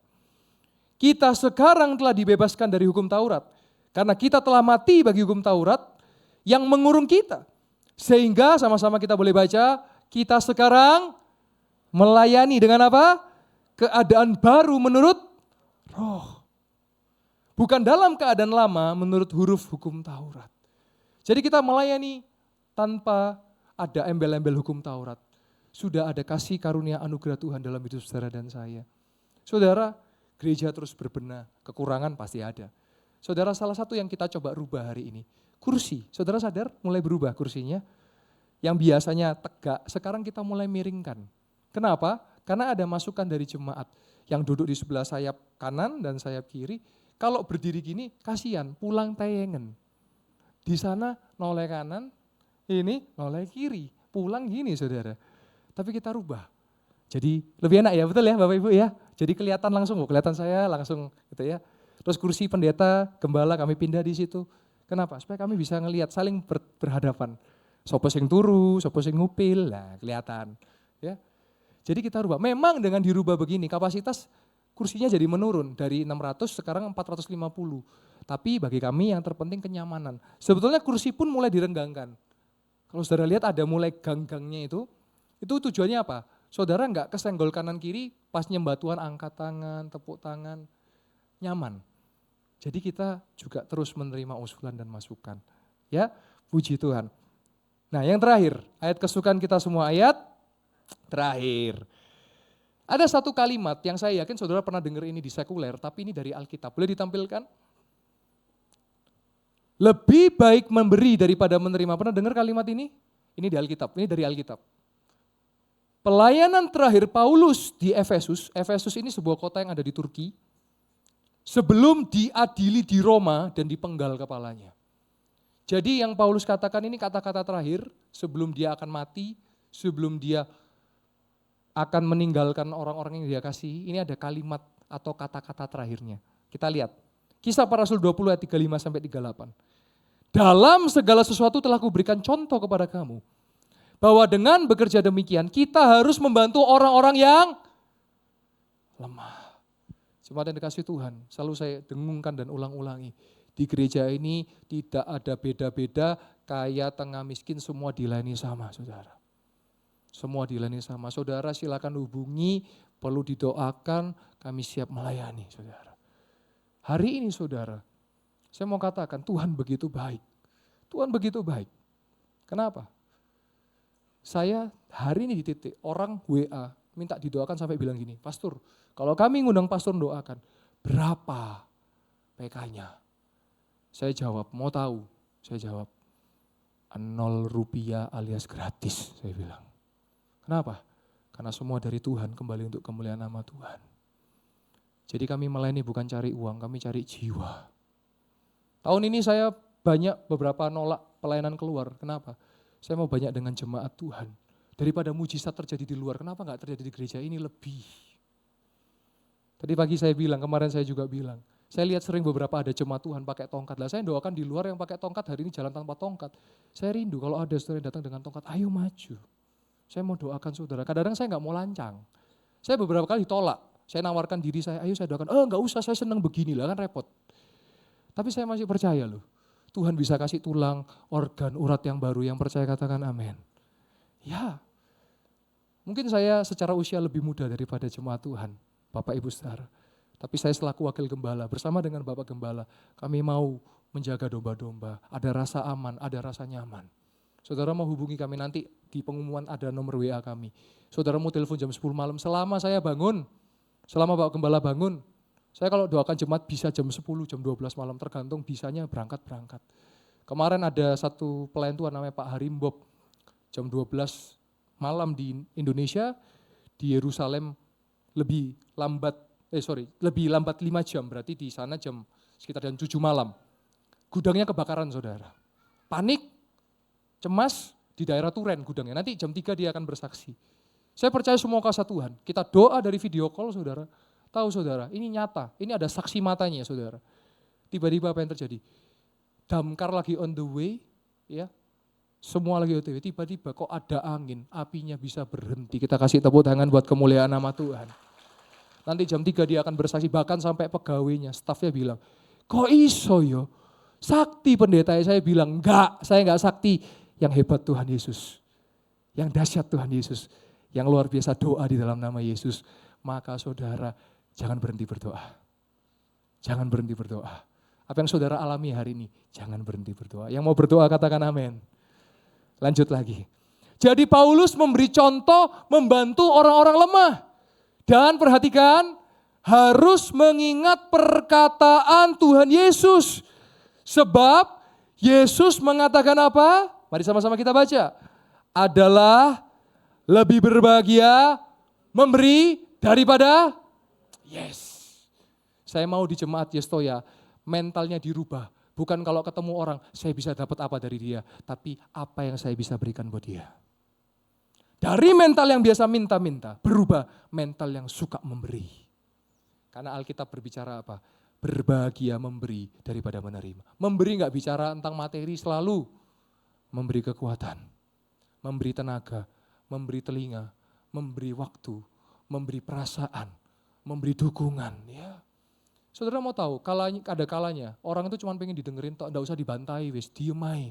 kita sekarang telah dibebaskan dari hukum Taurat, karena kita telah mati bagi hukum Taurat yang mengurung kita. Sehingga sama-sama kita boleh baca, kita sekarang melayani dengan apa? Keadaan baru menurut roh. Bukan dalam keadaan lama menurut huruf hukum Taurat. Jadi kita melayani tanpa ada embel-embel hukum Taurat. Sudah ada kasih karunia anugerah Tuhan dalam hidup saudara dan saya. Saudara, gereja terus berbenah, kekurangan pasti ada. Saudara, salah satu yang kita coba rubah hari ini, kursi. Saudara sadar mulai berubah kursinya. Yang biasanya tegak, sekarang kita mulai miringkan. Kenapa? Karena ada masukan dari jemaat yang duduk di sebelah sayap kanan dan sayap kiri. Kalau berdiri gini, kasihan, pulang tayengen. Di sana noleh kanan, ini noleh kiri. Pulang gini saudara. Tapi kita rubah. Jadi lebih enak ya, betul ya Bapak Ibu ya. Jadi kelihatan langsung, kelihatan saya langsung gitu ya. Terus kursi pendeta, gembala kami pindah di situ. Kenapa? Supaya kami bisa ngelihat saling berhadapan. Sopo sing turu, sopo sing ngupil, nah kelihatan. Ya. Jadi kita rubah. Memang dengan dirubah begini, kapasitas kursinya jadi menurun dari 600 sekarang 450. Tapi bagi kami yang terpenting kenyamanan. Sebetulnya kursi pun mulai direnggangkan. Kalau saudara lihat ada mulai gang-gangnya itu tujuannya apa? Saudara enggak kesenggol kanan kiri pas nyembah Tuhan angkat tangan, tepuk tangan, nyaman. Jadi kita juga terus menerima usulan dan masukan. Ya, puji Tuhan. Nah yang terakhir, ayat kesukaan kita semua, ayat terakhir. Ada satu kalimat yang saya yakin saudara pernah dengar ini di sekuler, tapi ini dari Alkitab. Boleh ditampilkan? Lebih baik memberi daripada menerima. Pernah dengar kalimat ini? Ini di Alkitab, ini dari Alkitab. Pelayanan terakhir Paulus di Efesus, Efesus ini sebuah kota yang ada di Turki, sebelum diadili di Roma dan dipenggal kepalanya. Jadi yang Paulus katakan ini kata-kata terakhir sebelum dia akan mati, sebelum dia akan meninggalkan orang-orang yang dia kasih, ini ada kalimat atau kata-kata terakhirnya. Kita lihat, Kisah Para Rasul 20 ayat 35 sampai 38. Dalam segala sesuatu telah kuberikan contoh kepada kamu, bahwa dengan bekerja demikian kita harus membantu orang-orang yang lemah. Jemaat yang dikasihi Tuhan, selalu saya dengungkan dan ulang-ulangi. Di gereja ini tidak ada beda-beda, kaya, tengah, miskin, semua dilayani sama saudara. Semua dilayani sama. Saudara silakan hubungi, perlu didoakan, kami siap melayani saudara. Hari ini saudara, saya mau katakan Tuhan begitu baik. Tuhan begitu baik. Kenapa? Saya hari ini di titik orang WA minta didoakan sampai bilang gini, Pastor, kalau kami ngundang pastor doakan, berapa PK-nya? Saya jawab, mau tahu? Saya jawab, 0 rupiah alias gratis, saya bilang. Kenapa? Karena semua dari Tuhan kembali untuk kemuliaan nama Tuhan. Jadi kami melayani bukan cari uang, kami cari jiwa. Tahun ini saya banyak beberapa nolak pelayanan keluar. Kenapa? Saya mau banyak dengan jemaat Tuhan. Daripada mujizat terjadi di luar, kenapa enggak terjadi di gereja ini lebih? Tadi pagi saya bilang, kemarin saya juga bilang, saya lihat sering beberapa ada jemaat Tuhan pakai tongkat. Lah saya doakan di luar yang pakai tongkat, hari ini jalan tanpa tongkat. Saya rindu kalau ada saudara yang datang dengan tongkat, ayo maju. Saya mau doakan saudara, kadang-kadang saya enggak mau lancang. Saya beberapa kali ditolak, saya nawarkan diri saya, ayo saya doakan, enggak usah, saya senang begini lah kan repot. Tapi saya masih percaya loh, Tuhan bisa kasih tulang, organ, urat yang baru, yang percaya katakan amin. Ya, mungkin saya secara usia lebih muda daripada jemaat Tuhan, Bapak Ibu Saudara. Tapi saya selaku wakil gembala, bersama dengan Bapak Gembala, kami mau menjaga domba-domba, ada rasa aman, ada rasa nyaman. Saudara mau hubungi kami nanti, di pengumuman ada nomor WA kami. Saudara mau telepon jam 10 malam, selama saya bangun, selama Bapak Gembala bangun, saya kalau doakan jemaat bisa jam 10, jam 12 malam, tergantung bisanya berangkat-berangkat. Kemarin ada satu pelayan Tuhan namanya Pak Harimbob, jam 12 malam di Indonesia, di Yerusalem lebih lambat 5 jam, berarti di sana sekitar jam 7 malam. Gudangnya kebakaran, saudara. Panik, cemas, di daerah Turen gudangnya. Nanti jam 3 dia akan bersaksi. Saya percaya semua kuasa Tuhan. Kita doa dari video call, saudara. Tahu saudara, ini nyata. Ini ada saksi matanya, saudara. Tiba-tiba apa yang terjadi? Damkar lagi on the way, ya. Semua lagi on the way. Tiba-tiba kok ada angin, apinya bisa berhenti. Kita kasih tepuk tangan buat kemuliaan nama Tuhan. Nanti jam 3 dia akan bersaksi, bahkan sampai pegawainya, stafnya bilang, kok iso yo? Sakti pendeta, saya bilang, enggak, saya enggak sakti. Yang hebat Tuhan Yesus, yang dahsyat Tuhan Yesus, yang luar biasa doa di dalam nama Yesus. Maka saudara jangan berhenti berdoa. Jangan berhenti berdoa. Apa yang saudara alami hari ini, jangan berhenti berdoa. Yang mau berdoa katakan amin. Lanjut lagi. Jadi Paulus memberi contoh membantu orang-orang lemah. Dan perhatikan, harus mengingat perkataan Tuhan Yesus. Sebab Yesus mengatakan apa? Mari sama-sama kita baca. Adalah lebih berbahagia memberi daripada yes. Saya mau di jemaat Yestoya, mentalnya dirubah. Bukan kalau ketemu orang, saya bisa dapat apa dari dia. Tapi apa yang saya bisa berikan buat dia. Dari mental yang biasa minta-minta, berubah mental yang suka memberi. Karena Alkitab berbicara apa? Berbahagia memberi daripada menerima. Memberi enggak bicara tentang materi selalu. Memberi kekuatan, memberi tenaga, memberi telinga, memberi waktu, memberi perasaan, memberi dukungan. Ya. Saudara mau tahu, ada kalanya orang itu cuma pengen didengerin, enggak usah dibantai, wis diem aja.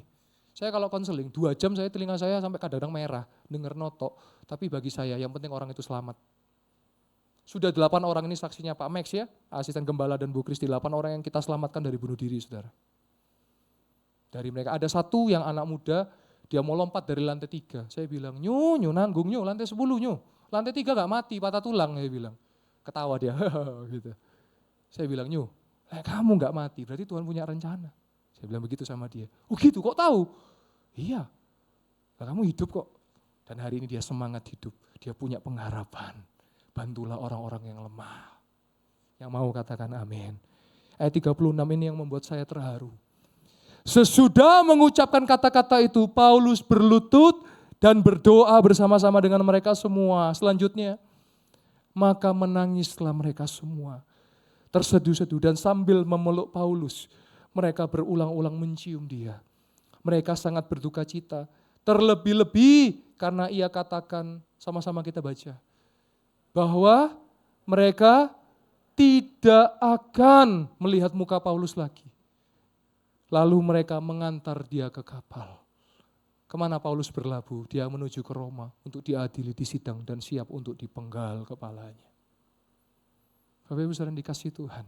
Saya kalau konseling 2 jam telinga saya sampai kadang-kadang merah, denger noto, tapi bagi saya yang penting orang itu selamat. Sudah 8 orang ini saksinya Pak Max ya, asisten gembala dan Bu Kristi, 8 orang yang kita selamatkan dari bunuh diri, saudara. Dari mereka ada satu yang anak muda, dia mau lompat dari lantai 3. Saya bilang, nyu nanggung nyu, lantai 10 nyu. Lantai 3 gak mati, patah tulang, saya bilang. Ketawa dia, gitu. Saya bilang, nyu, kamu gak mati, berarti Tuhan punya rencana. Saya bilang begitu sama dia. Oh gitu, kok tahu? Iya, kamu hidup kok. Dan hari ini dia semangat hidup, dia punya pengharapan. Bantulah orang-orang yang lemah. Yang mau katakan amin. Ayat 36 ini yang membuat saya terharu. Sesudah mengucapkan kata-kata itu, Paulus berlutut dan berdoa bersama-sama dengan mereka semua. Selanjutnya, maka menangislah mereka semua. Terseduh-seduh dan sambil memeluk Paulus, mereka berulang-ulang mencium dia. Mereka sangat berduka cita. Terlebih-lebih karena ia katakan, sama-sama kita baca, bahwa mereka tidak akan melihat muka Paulus lagi. Lalu mereka mengantar dia ke kapal. Kemana Paulus berlabuh? Dia menuju ke Roma untuk diadili, disidang dan siap untuk dipenggal kepalanya. Bapak Ibu saudara dikasih Tuhan.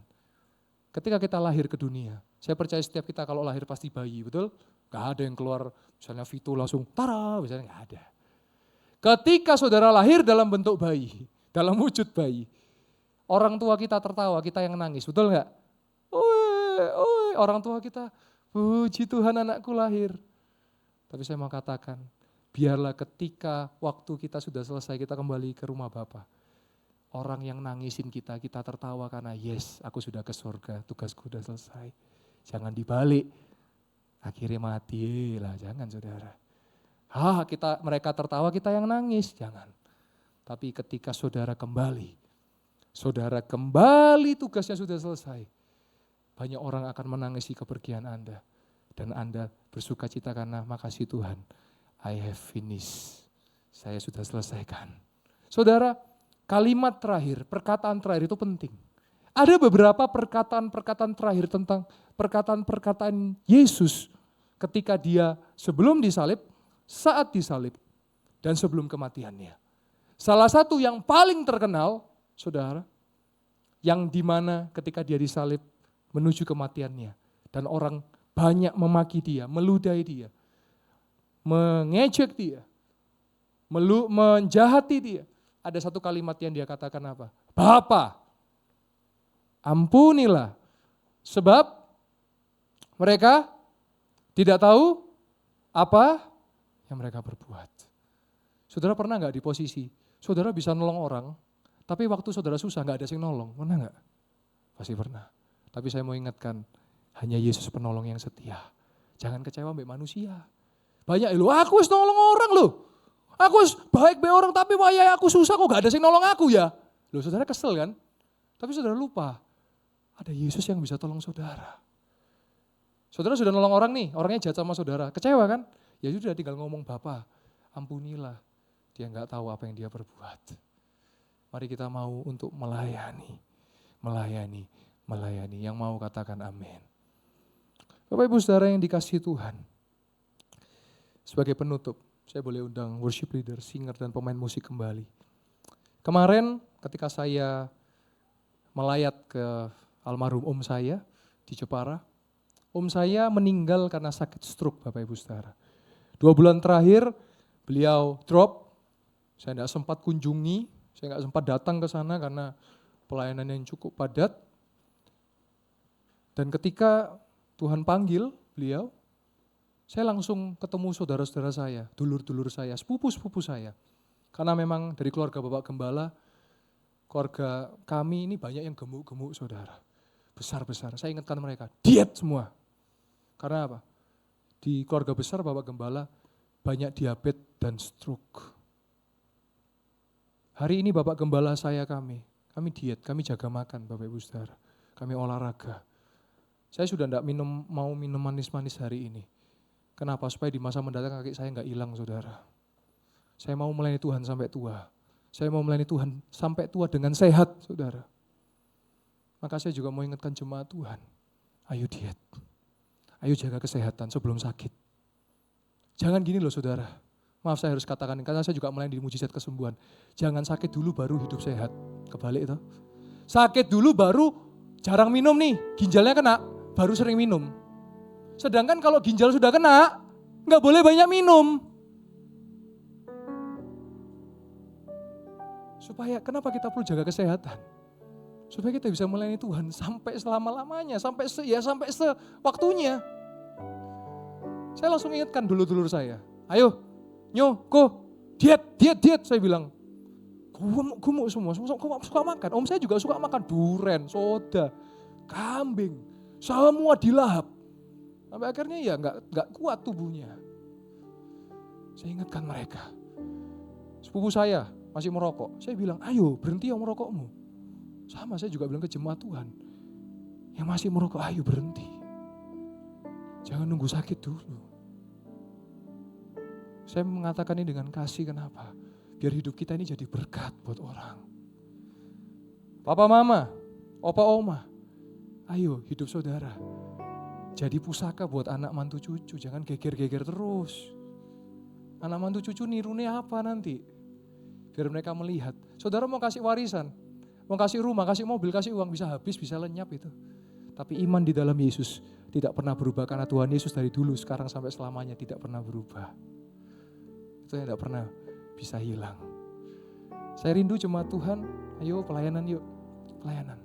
Ketika kita lahir ke dunia, saya percaya setiap kita kalau lahir pasti bayi, betul? Gak ada yang keluar misalnya Vito langsung tara, misalnya gak ada. Ketika saudara lahir dalam bentuk bayi, dalam wujud bayi, orang tua kita tertawa, kita yang nangis, betul gak? Orang tua kita, puji Tuhan anakku lahir. Tapi saya mau katakan, biarlah ketika waktu kita sudah selesai, kita kembali ke rumah Bapa. Orang yang nangisin kita, kita tertawa karena yes, aku sudah ke surga, tugasku sudah selesai. Jangan dibalik, akhirnya mati lah, jangan saudara. Mereka tertawa, kita yang nangis, jangan. Tapi ketika saudara kembali tugasnya sudah selesai. Banyak orang akan menangisi kepergian Anda. Dan Anda bersuka cita karena makasih Tuhan, I have finished. Saya sudah selesaikan. Saudara, kalimat terakhir, perkataan terakhir itu penting. Ada beberapa perkataan-perkataan terakhir tentang perkataan-perkataan Yesus ketika dia sebelum disalib, saat disalib, dan sebelum kematiannya. Salah satu yang paling terkenal, saudara, yang dimana ketika dia disalib menuju kematiannya, dan orang banyak memaki dia, meludahi dia, mengejek dia, menjahati dia. Ada satu kalimat yang dia katakan apa? Bapa, ampunilah, sebab mereka tidak tahu apa yang mereka berbuat. Saudara pernah gak di posisi, saudara bisa nolong orang, tapi waktu saudara susah gak ada yang nolong, pernah gak? Pasti pernah. Tapi saya mau ingatkan, hanya Yesus penolong yang setia. Jangan kecewa mbak manusia. Banyak loh, aku harus nolong orang loh. Aku harus baik mbak orang, tapi wayai aku susah kok gak ada yang nolong aku ya. Loh saudara kesel kan? Tapi saudara lupa, ada Yesus yang bisa tolong saudara. Saudara sudah nolong orang nih, orangnya jahat sama saudara. Kecewa kan? Ya sudah tinggal ngomong Bapa, ampunilah. Dia nggak tahu apa yang dia perbuat. Mari kita mau untuk melayani. Yang mau katakan amin. Bapak Ibu Saudara yang dikasihi Tuhan. Sebagai penutup, saya boleh undang worship leader, singer dan pemain musik kembali. Kemarin ketika saya melayat ke almarhum om saya di Jepara, om saya meninggal karena sakit stroke Bapak Ibu Saudara. 2 bulan terakhir beliau drop. Saya tidak sempat kunjungi, saya nggak sempat datang ke sana karena pelayanan yang cukup padat. Dan ketika Tuhan panggil beliau, saya langsung ketemu saudara-saudara saya, dulur-dulur saya, sepupu-sepupu saya. Karena memang dari keluarga Bapak Gembala, keluarga kami ini banyak yang gemuk-gemuk saudara. Besar-besar, saya ingatkan mereka, diet semua. Karena apa? Di keluarga besar Bapak Gembala banyak diabetes dan stroke. Hari ini Bapak Gembala kami diet, kami jaga makan Bapak Ibu Saudara. Kami olahraga. Saya sudah tidak mau minum manis-manis hari ini. Kenapa? Supaya di masa mendatang kaki saya nggak hilang saudara. Saya mau melayani Tuhan sampai tua. Saya mau melayani Tuhan sampai tua dengan sehat saudara. Maka saya juga mau ingatkan jemaat Tuhan. Ayo diet. Ayo jaga kesehatan sebelum sakit. Jangan gini loh saudara. Maaf saya harus katakan, karena saya juga melayani di mujizat kesembuhan. Jangan sakit dulu baru hidup sehat. Kebalik itu. Sakit dulu baru jarang minum nih, ginjalnya kena, baru sering minum. Sedangkan kalau ginjal sudah kena, nggak boleh banyak minum. Supaya, kenapa kita perlu jaga kesehatan? Supaya kita bisa melayani Tuhan sampai selama-lamanya, sampai sewaktunya. Saya langsung ingatkan dulur-dulur saya, ayo, diet, saya bilang. Gemuk semua, suka makan. Om saya juga suka makan duren, soda, kambing, semua dilahap. Sampai akhirnya ya nggak kuat tubuhnya. Saya ingatkan mereka. Sepupu saya masih merokok. Saya bilang, ayo berhenti yang merokokmu. Sama saya juga bilang ke jemaat Tuhan. Yang masih merokok, ayo berhenti. Jangan nunggu sakit dulu. Saya mengatakan ini dengan kasih, kenapa? Biar hidup kita ini jadi berkat buat orang. Papa mama, opa oma, ayo hidup saudara. Jadi pusaka buat anak mantu cucu, jangan geger-geger terus. Anak mantu cucu nirunya apa nanti? Biar mereka melihat. Saudara mau kasih warisan, mau kasih rumah, kasih mobil, kasih uang, bisa habis, bisa lenyap itu. Tapi iman di dalam Yesus tidak pernah berubah karena Tuhan Yesus dari dulu, sekarang sampai selamanya tidak pernah berubah. Itu yang tidak pernah bisa hilang. Saya rindu jemaat Tuhan, ayo pelayanan yuk, pelayanan.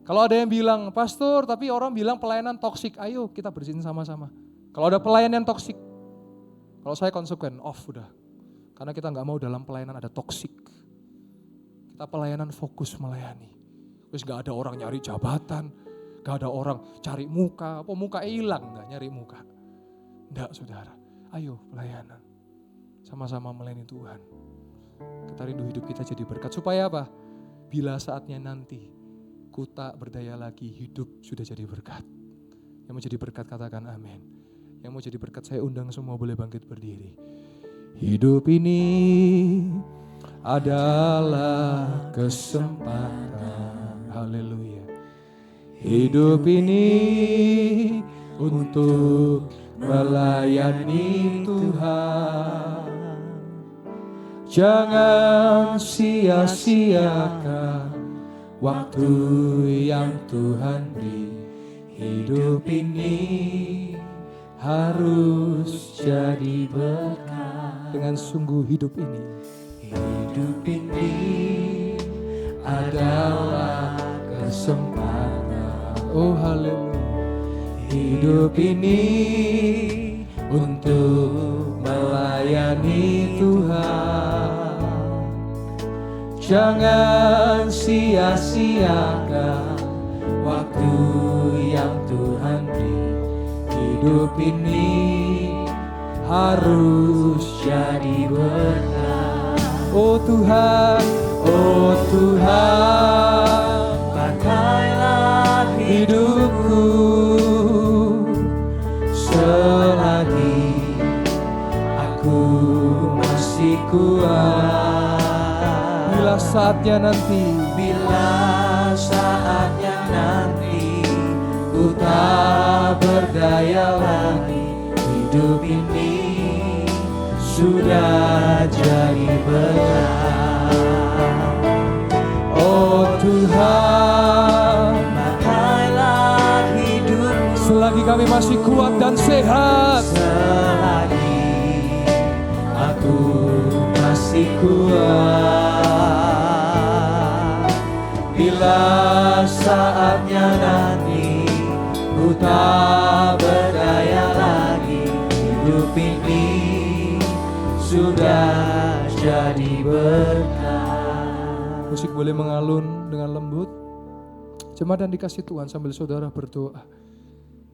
Kalau ada yang bilang, pastor tapi orang bilang pelayanan toksik, ayo kita bersihin sama-sama. Kalau ada pelayanan toksik, kalau saya konsekuens, off udah. Karena kita nggak mau dalam pelayanan ada toksik. Kita pelayanan fokus melayani. Terus nggak ada orang nyari jabatan, nggak ada orang cari muka, apa muka hilang, nggak nyari muka. Nggak saudara, ayo pelayanan. Sama-sama melayani Tuhan. Kita rindu hidup kita jadi berkat. Supaya apa? Bila saatnya nanti ku tak berdaya lagi, hidup sudah jadi berkat. Yang mau jadi berkat katakan amin. Yang mau jadi berkat saya undang semua boleh bangkit berdiri. Hidup ini adalah kesempatan. Haleluya. Hidup ini untuk melayani Tuhan. Jangan sia-siakan waktu yang Tuhan beri. Hidup ini harus jadi berkat. Dengan sungguh hidup ini. Hidup ini adalah kesempatan. Oh haleluya. Hidup ini untuk melayani Tuhan. Jangan sia-siakan waktu yang Tuhan beri. Hidup ini harus jadi berkah. Oh Tuhan, oh Tuhan, pakailah hidupku selagi aku masih kuat. Bila saatnya nanti ku tak berdaya lagi, hidup ini sudah jadi berkah. Oh Tuhan, pakailah hidup selagi kami masih kuat dan sehat. Selagi aku masih kuat. Bila saatnya nanti ku tak berdaya lagi, hidup ini sudah jadi berkah. Musik boleh mengalun dengan lembut. Jemaat dan dikasih Tuhan, sambil saudara berdoa,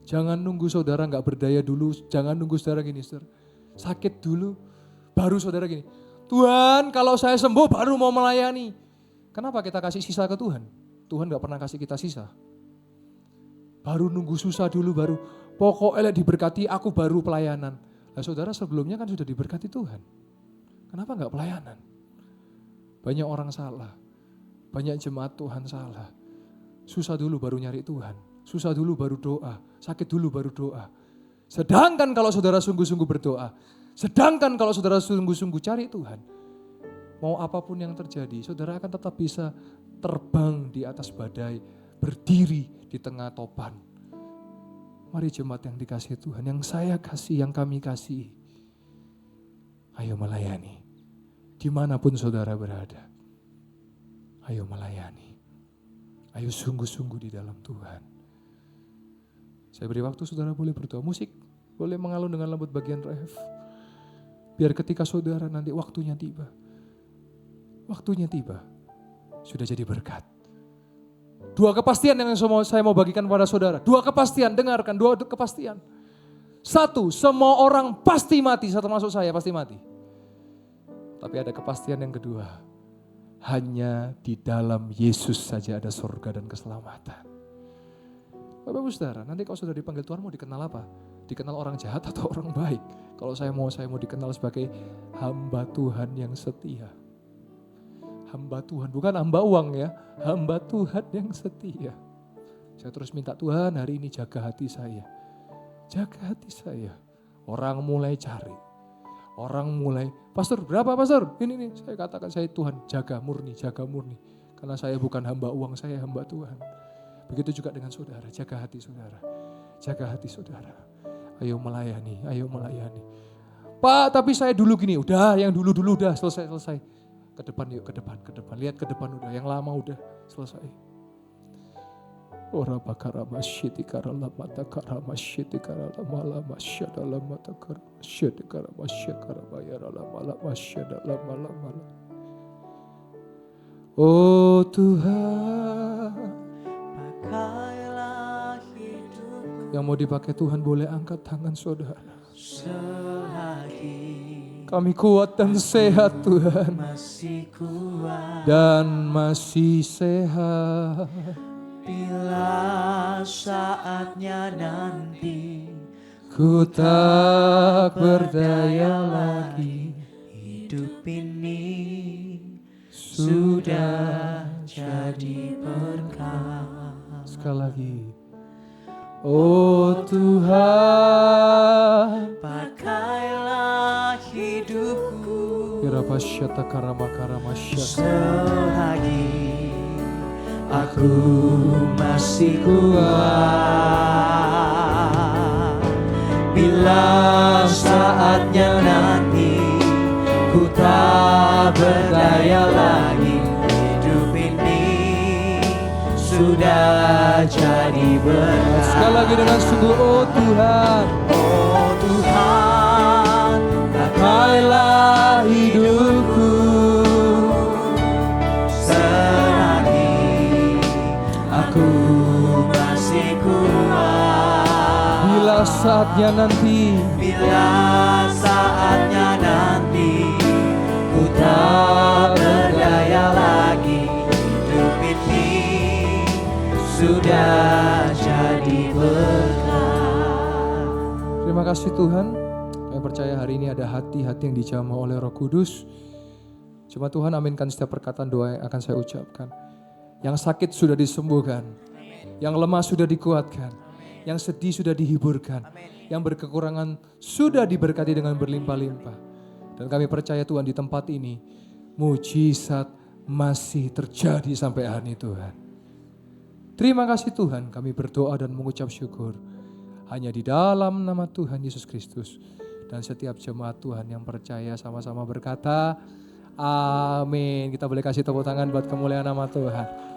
jangan nunggu saudara gak berdaya dulu. Jangan nunggu saudara gini, saudara sakit dulu baru saudara gini, Tuhan kalau saya sembuh baru mau melayani. Kenapa kita kasih sisa ke Tuhan? Tuhan gak pernah kasih kita sisa. Baru nunggu susah dulu, baru pokoknya diberkati aku baru pelayanan. Nah saudara sebelumnya kan sudah diberkati Tuhan. Kenapa gak pelayanan? Banyak orang salah. Banyak jemaat Tuhan salah. Susah dulu baru nyari Tuhan. Susah dulu baru doa. Sakit dulu baru doa. Sedangkan kalau saudara sungguh-sungguh berdoa. Sedangkan kalau saudara sungguh-sungguh cari Tuhan. Mau apapun yang terjadi, saudara akan tetap bisa terbang di atas badai. Berdiri di tengah topan. Mari jemaat yang dikasihi Tuhan, yang saya kasih, yang kami kasih. Ayo melayani. Dimanapun saudara berada. Ayo melayani. Ayo sungguh-sungguh di dalam Tuhan. Saya beri waktu saudara boleh berdoa. Musik boleh mengalun dengan lembut bagian ref. Biar ketika saudara nanti waktunya tiba. Waktunya tiba. Sudah jadi berkat. Dua kepastian yang saya mau bagikan kepada saudara. Dua kepastian, dengarkan. Dua kepastian. Satu, semua orang pasti mati. Termasuk saya pasti mati. Tapi ada kepastian yang kedua. Hanya di dalam Yesus saja ada surga dan keselamatan. Bapak Ibu Saudara, nanti kalau sudah dipanggil Tuhan mau dikenal apa? Dikenal orang jahat atau orang baik? Kalau saya mau dikenal sebagai hamba Tuhan yang setia. Hamba Tuhan, bukan hamba uang ya. Hamba Tuhan yang setia. Saya terus minta Tuhan hari ini jaga hati saya. Jaga hati saya. Orang mulai cari. Orang mulai, pastor berapa pastor? Ini saya katakan saya Tuhan jaga murni. Karena saya bukan hamba uang, saya hamba Tuhan. Begitu juga dengan saudara, jaga hati saudara. Jaga hati saudara. Ayo melayani. Pak tapi saya dulu gini, udah yang dulu udah selesai. Ke depan yuk, ke depan. Lihat ke depan udah, yang lama udah selesai. Ora bakara masyiti karala mata karama syiti karala mala masyada la mata karama syiti karama syakara bayara la mala masyada la mala. Oh Tuhan, pakailah hidupku. Yang mau dipakai Tuhan boleh angkat tangan saudara. Selagi kami kuat dan sehat Tuhan. Masih kuat dan masih sehat. Bila saatnya nanti ku tak berdaya lagi, hidup ini sudah jadi berkah. Sekali lagi. Oh Tuhan, pakailah hidupku. Selagi aku masih kuat. Bila saatnya nanti ku tak berdaya lagi, hidup ini sudah jadi berkah. Sekali lagi dengan sungguh, oh Tuhan, oh Tuhan. mulailah hidupku. Selagi aku masih kuat, Bila saatnya nanti, bila saatnya nanti ku tak berdaya lagi, hidup ini sudah jadi berkah. terima kasih Tuhan. Kami percaya hari ini ada hati-hati yang dijamah oleh Roh Kudus. Cuma Tuhan aminkan setiap perkataan doa yang akan saya ucapkan. Yang sakit sudah disembuhkan. Yang lemah sudah dikuatkan. Yang sedih sudah dihiburkan. Yang berkekurangan sudah diberkati dengan berlimpah-limpah. Dan kami percaya Tuhan di tempat ini, mujizat masih terjadi sampai hari ini Tuhan. Terima kasih Tuhan, kami berdoa dan mengucap syukur. Hanya di dalam nama Tuhan Yesus Kristus. Dan setiap jemaat Tuhan yang percaya sama-sama berkata, amin. Kita boleh kasih tepuk tangan buat kemuliaan nama Tuhan.